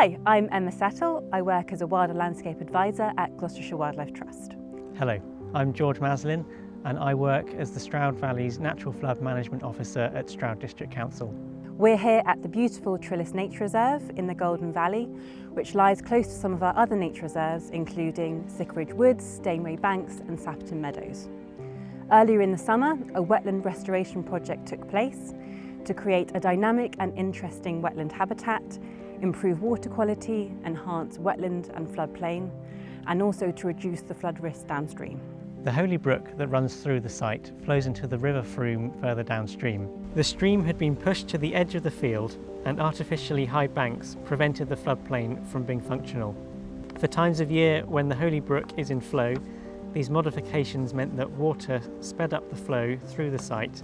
Hi, I'm Emma Settle. I work as a wild and landscape advisor at Gloucestershire Wildlife Trust. Hello, I'm George Maslin and I work as the Stroud Valley's Natural Flood Management Officer at Stroud District Council. We're here at the beautiful Trillis Nature Reserve in the Golden Valley, which lies close to some of our other nature reserves, including Sycamore Woods, Stainway Banks and Sapperton Meadows. Earlier in the summer, a wetland restoration project took place to create a dynamic and interesting wetland habitat, improve water quality, enhance wetland and floodplain, and also to reduce the flood risk downstream. The Holy Brook that runs through the site flows into the River Froome further downstream. The stream had been pushed to the edge of the field and artificially high banks prevented the floodplain from being functional. For times of year when the Holy Brook is in flow, these modifications meant that water sped up the flow through the site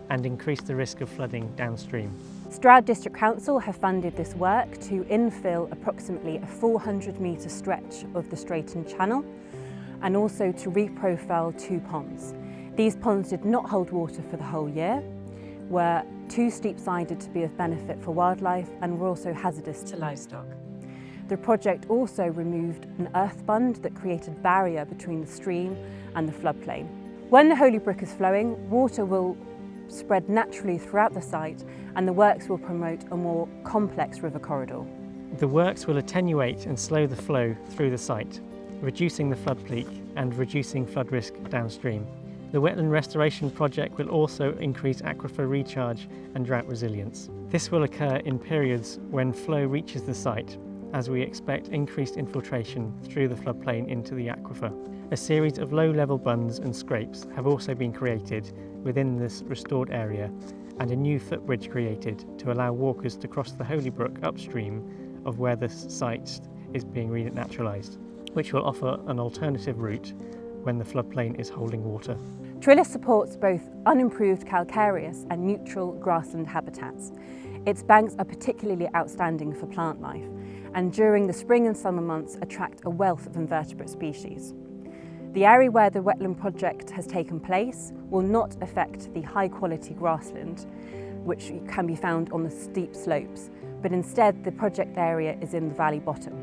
and increased the risk of flooding downstream. Stroud District Council have funded this work to infill approximately a 400-metre stretch of the Straighten Channel and also to reprofile 2 ponds. These ponds did not hold water for the whole year, were too steep-sided to be of benefit for wildlife and were also hazardous to livestock. The project also removed an earth bund that created a barrier between the stream and the floodplain. When the Holy Brook is flowing, water will spread naturally throughout the site and the works will promote a more complex river corridor. The works will attenuate and slow the flow through the site, reducing the flood peak and reducing flood risk downstream. The wetland restoration project will also increase aquifer recharge and drought resilience. This will occur in periods when flow reaches the site, as we expect increased infiltration through the floodplain into the aquifer. A series of low-level bunds and scrapes have also been created within this restored area and a new footbridge created to allow walkers to cross the Holy Brook upstream of where the site is being renaturalised, which will offer an alternative route when the floodplain is holding water. Trillis supports both unimproved calcareous and neutral grassland habitats. Its banks are particularly outstanding for plant life and during the spring and summer months attract a wealth of invertebrate species. The area where the wetland project has taken place will not affect the high quality grassland which can be found on the steep slopes, but instead the project area is in the valley bottom.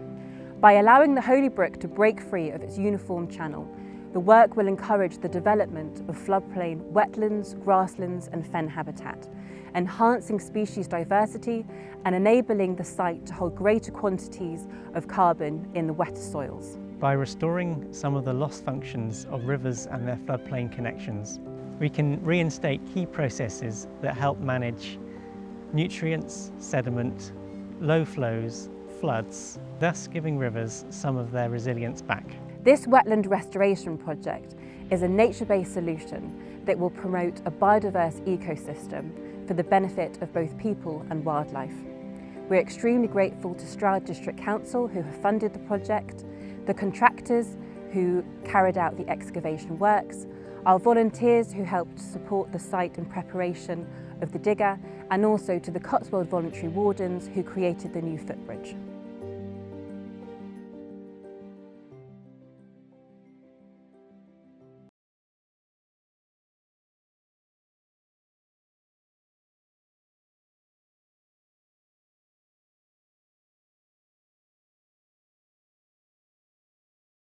By allowing the Holy Brook to break free of its uniform channel, the work will encourage the development of floodplain wetlands, grasslands and fen habitat, enhancing species diversity and enabling the site to hold greater quantities of carbon in the wetter soils. By restoring some of the lost functions of rivers and their floodplain connections, we can reinstate key processes that help manage nutrients, sediment, low flows, floods, thus giving rivers some of their resilience back. This wetland restoration project is a nature-based solution that will promote a biodiverse ecosystem for the benefit of both people and wildlife. We're extremely grateful to Stroud District Council who have funded the project, the contractors who carried out the excavation works, our volunteers who helped support the site in preparation of the digger, and also to the Cotswold Voluntary Wardens who created the new footbridge.